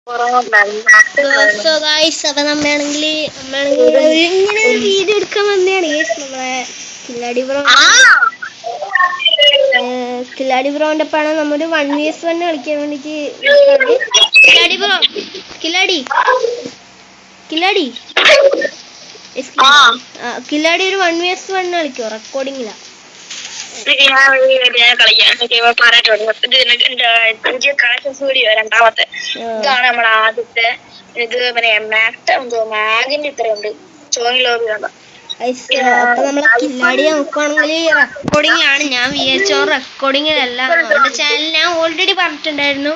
So guys അപ്പൊ നമ്മയാണെങ്കിൽ ഇങ്ങനെ ഒരു വീഡിയോ എടുക്കാൻ വന്നതാണ് ഗൈസ്. നമ്മളെ കില്ലാടി ബ്രോന്റെ ഒപ്പാണ് നമ്മൾ 1vs1 കളിക്കാൻ വേണ്ടിട്ട്. കില്ലാടി ഒരു 1vs1 കളിക്കോ? റെക്കോർഡിങ്ങില രണ്ടാമത്തെ ഇതാണ് നമ്മളെ ആദ്യത്തെ ഇത്. മാഗിന്റെ ഇത്രയുണ്ട് ചോങ്ങി ലോബി കണ്ട. അപ്പൊ നമ്മളെ കില്ലാടി നോക്കുവാണെങ്കിൽ റെക്കോർഡിംഗ് ആണ്. ഞാൻ വിചാരിച്ചോ റെക്കോർഡിങ്ങിലല്ല. അവന്റെ ചാനൽ ഞാൻ ഓൾറെഡി പറഞ്ഞിട്ടുണ്ടായിരുന്നു.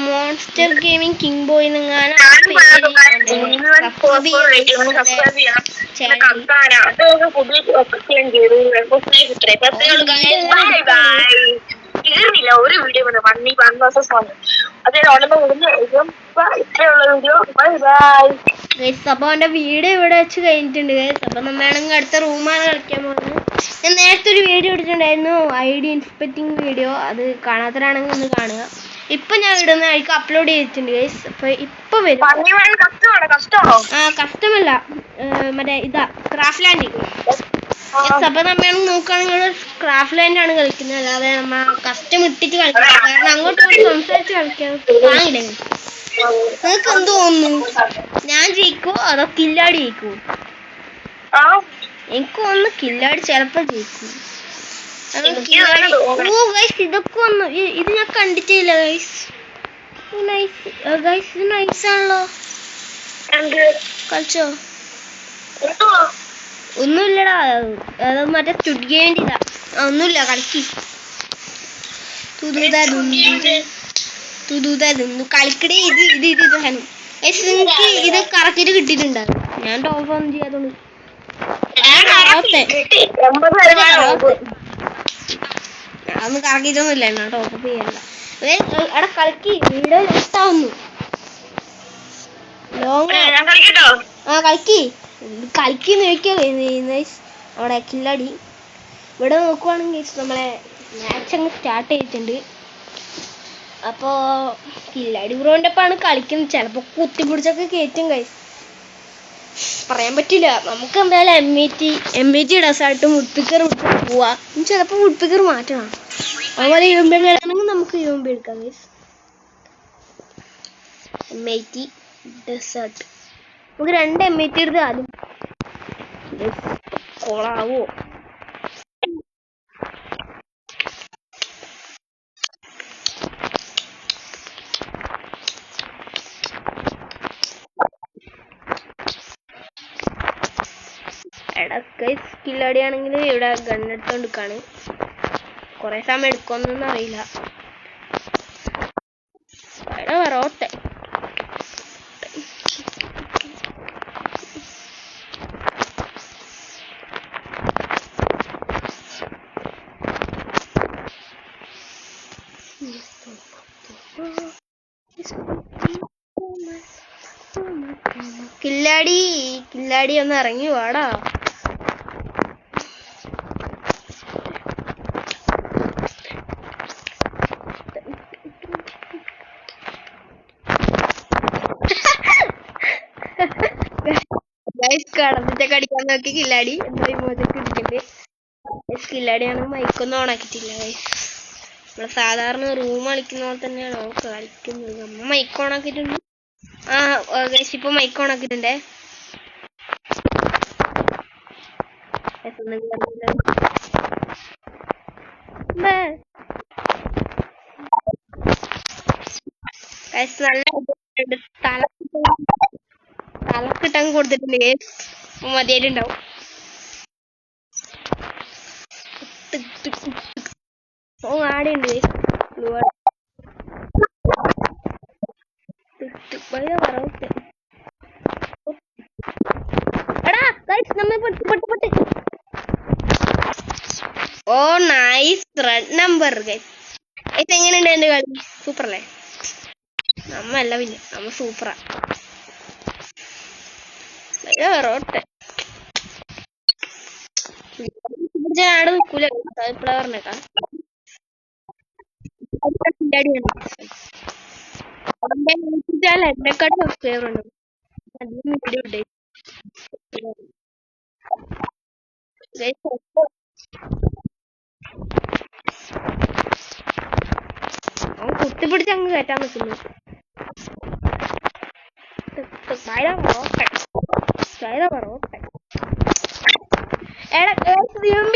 മോൺസ്റ്റർ ഗെയിമിംഗ് കിങ് ബോയ് എന്നെങ്ങാനും തീർന്നില്ല ഒരു വീഡിയോ അപ്പൊ അവന്റെ വീഡിയോ ഇവിടെ വെച്ച് കഴിഞ്ഞിട്ടുണ്ട്. അപ്പൊ നമ്മയാണെങ്കിൽ അടുത്ത റൂമാണ് കളിക്കാൻ പോകുന്നത്. ഞാൻ നേരത്തെ ഒരു വീഡിയോ എടുത്തിട്ടുണ്ടായിരുന്നു, ID ഇൻസ്പെക്ടിങ് വീഡിയോ. അത് കാണാത്തവരാണെങ്കിൽ ഒന്ന് കാണുക. ഇപ്പൊ ഞാൻ ഇടുന്ന ആയിരിക്കും അപ്ലോഡ് ചെയ്തിട്ടുണ്ട് ഗൈസ്. അപ്പൊ ഇപ്പൊ വരും. കസ്റ്റമല്ല, മറ്റേ ഇതാ ക്രാഫ്റ്റ് ലാൻഡ്. അപ്പൊ നമ്മൾ നോക്കുകയാണെങ്കിൽ ക്രാഫ്റ്റ് ലാൻഡ് ആണ് കളിക്കുന്നത്, അല്ലാതെ നമ്മ കസ്റ്റം ഇട്ടിട്ട് കളിക്കുന്നത്. കാരണം അങ്ങോട്ട് സംസാരിച്ച് കളിക്കാൻ താങ്ങില്ല. നിങ്ങൾക്ക് എന്ത് തോന്നുന്നു, ഞാൻ ജയിക്കുവോ അതോ കില്ലാടി ജയിക്കുവോ? എനിക്ക് തോന്നുന്നു കില്ലാടി ചിലപ്പോ ജയിക്കും. ഇതൊക്കെ വന്നു. ഇത് ഞാൻ കണ്ടിട്ടില്ല ഗൈസ്. ഇത് നൈസാണല്ലോ. കളിച്ചോ? ഒന്നുമില്ലടാ, അത് മറ്റേ സ്റ്റുഡ് ഗെയിമിന്റെ. ഒന്നുമില്ല, കളിക്ക്. കളിക്കടേ. ഇത് നിങ്ങൾക്ക് ഇത് കറക്റ്റ് കിട്ടിയിട്ടുണ്ടാവും. ഞാൻ ടോപ്പ് ഒന്നും ചെയ്യാത്തോണ്ട് അതൊന്നും കറക്കിയിട്ടൊന്നുമില്ല. ഞാൻ ടോപ്പ് ചെയ്യല്ല. അവിടെ കളിക്ക്. വീഡിയോ ലെഫ്റ്റാവുന്നു. കളിക്കുന്ന അവിടെ കില്ലാടി. ഇവിടെ നോക്കുവാണെങ്കിൽ നമ്മളെ മാച്ച് അങ്ങ് സ്റ്റാർട്ട് ചെയ്തിട്ടുണ്ട്. അപ്പോ കില്ലാടി ബ്രോന്റെ ഒപ്പാണ് കളിക്കുന്നത്. ചിലപ്പോ കുത്തിപ്പിടിച്ചൊക്കെ കയറ്റും ഗൈസ്, പറയാൻ പറ്റില്ല. നമുക്ക് എന്തായാലും MAT ഡസായിട്ട് വുഡ്പിക്കർ പോവാ. ചിലപ്പോ വുഡ്പിക്കർ മാറ്റണം. അതുപോലെ UMP ആണെങ്കിൽ നമുക്ക് UMP എടുക്കാം ഗൈസ്. MAT ഡെസേർട്ട് നമുക്ക് 2 MAT എടുത്ത് ആദ്യം കോളാവോ. കില്ലാടിയാണെങ്കിൽ ഇവിടെ ഗണ്ണെടുത്തോണ്ടിരിക്കാണ്. കൊറേ സമയം എടുക്കൊന്നും അറിയില്ല. വരോട്ടെ. കില്ലാടി ഒന്ന് ഇറങ്ങി വാടാ. കടന്നിട്ടൊക്കെ അടിക്കാൻ നോക്കി കില്ലാടി എന്തോ ഇമോജൊക്കെ ഇട്ടിട്ടുണ്ട്. കില്ലാടിയാണ് മൈക്കൊന്നും ഓണാക്കിയിട്ടില്ല. നമ്മള് സാധാരണ റൂം കളിക്കുന്ന പോലെ തന്നെയാണ് കളിക്കുന്നത്. നമ്മ മൈക്ക് ഓണാക്കിയിട്ടുണ്ട്. ഇപ്പൊ മൈക്ക് ഓണാക്കിയിട്ടുണ്ടേ. നല്ല തലക്കിട്ടങ്ങ് കൊടുത്തിട്ടുണ്ട്. മതിയായിട്ടുണ്ടാവും. ആടെയുണ്ട് ഓ നൈസ് റെഡ് നമ്പർ. എങ്ങനെയുണ്ട് എന്റെ കളി? സൂപ്പർ അല്ലേ? നമ്മല്ല, പിന്നെ നമ്മ സൂപ്പറാ. വേറോട്ടെ ആട് നിൽക്കൂല. ഇപ്പഴാ പറഞ്ഞേക്കാം. എന്നെക്കാട്ട് സബ്സ്ക്രൈബർ ഉണ്ട്. അധികം വീഡിയോ ഉണ്ട്. അവൻ കുത്തിപ്പിടിച്ച് അങ്ങ് കയറ്റാൻ നിൽക്കുന്നു.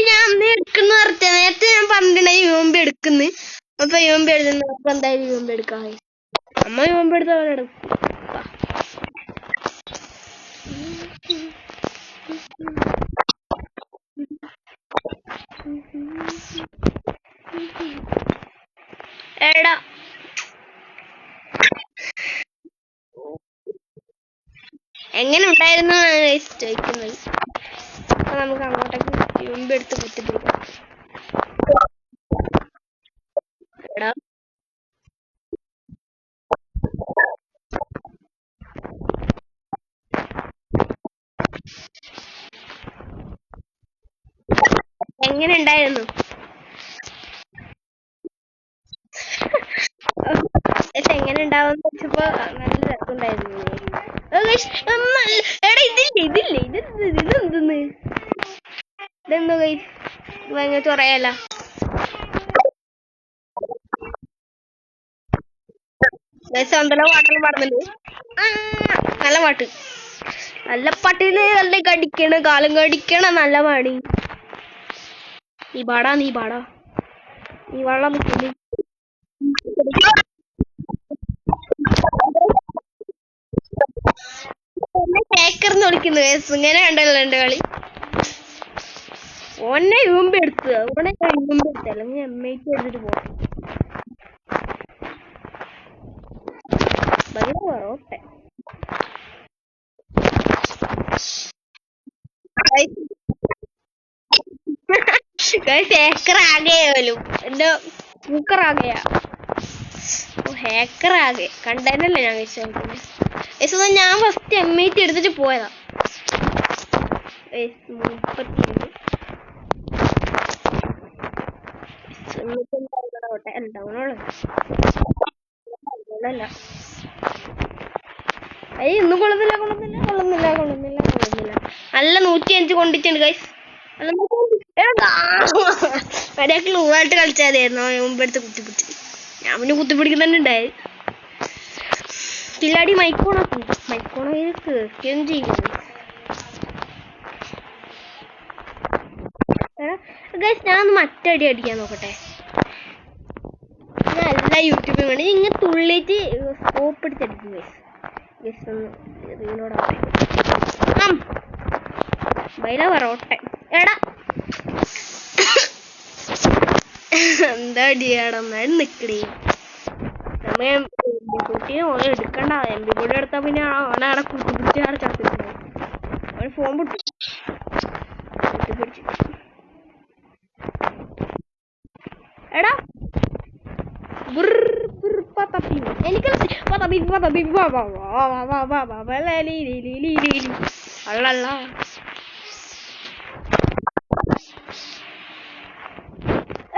ഞാൻ അന്ന് എടുക്കുന്ന നേരത്തെ ഞാൻ പറഞ്ഞിട്ടുണ്ടായി യൂമ്പി എടുക്കുന്നു. അപ്പൊ യൂമ്പി എടുക്കുന്നു. അപ്പൊ എന്തായാലും യൂമ്പി എടുക്കാം. അമ്മ യൂമ്പി എടുത്ത പോലെ എടുക്കും. എടാ എങ്ങനെ ഉണ്ടായിരുന്നു ചോദിക്കുന്നത്. അപ്പൊ നമുക്ക് അങ്ങോട്ടേക്ക് യൂമ്പി എടുത്ത് കുത്തിപ്പിടിക്കാം. എടാ എങ്ങനെ ഉണ്ടായിരുന്നു? എങ്ങനെ ഉണ്ടാവും വെച്ചപ്പോ നല്ല രസമുണ്ടായിരുന്നു. എടാ ഇതെന്തെന്ന് ഇതെന്തോ കൈ ഭയങ്കര ചൊറയല്ല. പാട്ടെല്ലാം പാടുന്നുണ്ട്. നല്ല പാട്ട്, നല്ല പാട്ടിന് നല്ല കടിക്കണ കാലം കടിക്കണ നല്ല പാടി. നീ പാടാ നീ വെള്ളം കേക്കർന്ന് വിളിക്കുന്നു. ഇങ്ങനെ കണ്ടല്ലോ എന്റെ കളി. ഓനെ യൂമ്പി എടുത്ത് ഓനെ യൂമ്പി എടുത്ത് അല്ലെങ്കിൽ എമ്മേറ്റ് എടുത്തിട്ട് പോട്ടെ. പറോട്ടെ ഹാക്കർ ആകെയാലും എന്റെ കുക്കർ ആകെയാ ഹാക്കർ ആകെ കണ്ടതല്ലേ ഞാൻ കഴിച്ചത്. ഞാൻ ഫസ്റ്റ് എമ്മേറ്റ് എടുത്തിട്ട് പോയതാ. 35 ഇന്നും കൊള്ളുന്നില്ല. നല്ല 105 കൊണ്ടിട്ടുണ്ട് ഗൈസ്. ഒരാൾക്ക് ലൂവായിട്ട് കളിച്ചാതായിരുന്നു മുമ്പെടുത്ത് കുത്തിപ്പിടിച്ച്. ഞാൻ പിന്നെ കുത്തിപ്പിടിക്കുന്നുണ്ട് ഉണ്ടായി. കില്ലാടി മൈക്കോണാക്കി കേൾക്കുകയും ചെയ്യുന്നു. ഗൈസ് ഞാൻ മറ്റടി അടിക്കാൻ നോക്കട്ടെ. ഞാൻ എല്ലാ യൂട്യൂബിൽ വേണ്ടി ഇങ്ങനെ തുള്ളിയിട്ട് സ്കോപ്പ് എടുത്തടിക്കും ഗൈസ്. ഗൈസ് ഒന്ന് റീലോടാവട്ടെ. ബൈല പറോട്ടെ. എടാ എന്താ അടിയാടാ നിക്കടേ. കുട്ടിയെ ഓനെ എടുക്കണ്ട. എംബി കൂടെ എടുത്താ പിന്നെ ഓനവിടെ കുത്തിപ്പിടിച്ച് അവിടെ ചത്തിട്ടുണ്ട്. അവന് ഫോൺ പൊട്ടി കുത്തിപ്പിടിച്ച്. എടാ എനിക്ക് അള്ളല്ല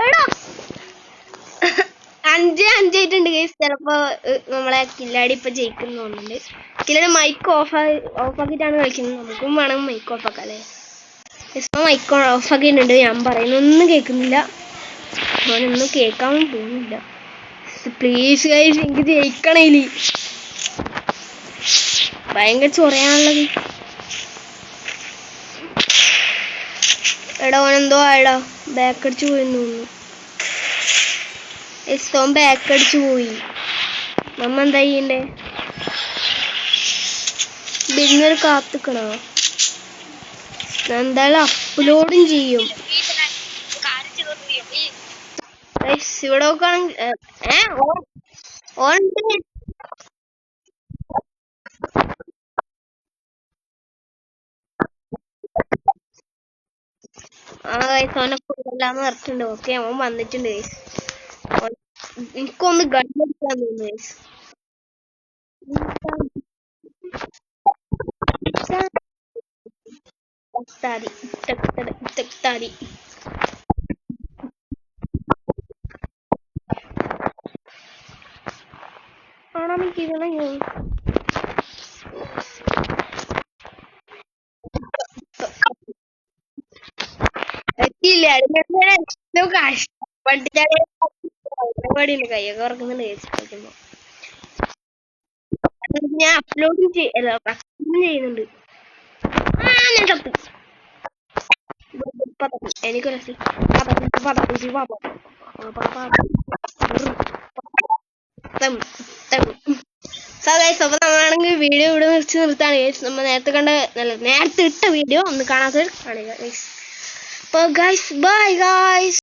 എടാ 5-5 കേസ്. ചിലപ്പോ നമ്മളെ കില്ലാടി ഇപ്പൊ ജയിക്കുന്നു തോന്നുന്നുണ്ട്. കില്ലാടി മൈക്ക് ഓഫാക്കിട്ടാണ് കളിക്കുന്നത്. നമുക്കും വേണം മൈക്ക് ഓഫാക്കാം അല്ലേ. മൈക്ക് ഓഫാക്കിയിട്ടുണ്ട്. ഞാൻ പറയുന്നൊന്നും കേൾക്കുന്നില്ല. അവനൊന്നും കേൾക്കാൻ തോന്നുന്നില്ല. പ്ലീസ് ഗൈസ് എനിക്ക് ജയിക്കണേലി. ഭയങ്കര ചൊറയാണുള്ളത്. എടാ ഓനെന്തോ ആയടാ ബാക്ക് അടിച്ചു പോയെന്ന് തോന്നുന്നു. ബാക്ക് അടിച്ചു പോയി. നമ്മ എന്താ ചെയ്യണ്ടേ? ബിന്നർ കാത്തിക്കണോ? എന്തായാലും അപ്ലോഡും ചെയ്യും. ഇവിടെ നോക്കുകയാണെങ്കിൽ ഓനെല്ലാന്ന് പറഞ്ഞിട്ടുണ്ട്. ഓക്കെ അവൻ വന്നിട്ടുണ്ട്. എനിക്കൊന്ന് ഗണ്ണെടുക്കാൻ തോന്നുന്നു. കളഞ്ഞു. പറ്റിയില്ല. കഷ്ടപ്പെട്ടില്ല. കയ്യൊക്കെ ഉറക്കുന്നുണ്ട് കളിക്കുമ്പോ. ഞാൻ അപ്ലോഡ് ചെയ്യുന്നുണ്ട്. ഞാൻ തപ്പി. എനിക്കൊരു അപ്പൊ നമ്മളാണെങ്കിൽ വീഡിയോ ഇവിടെ വെച്ച് നിർത്താണ് ഗൈസ്. നമ്മൾ നേരത്തെ കണ്ട നേരത്തെ ഇട്ട വീഡിയോ ഒന്ന് കാണാത്തവർ കാണുക ഗൈസ്. അപ്പോൾ ഗൈസ് ബൈ ഗൈസ്.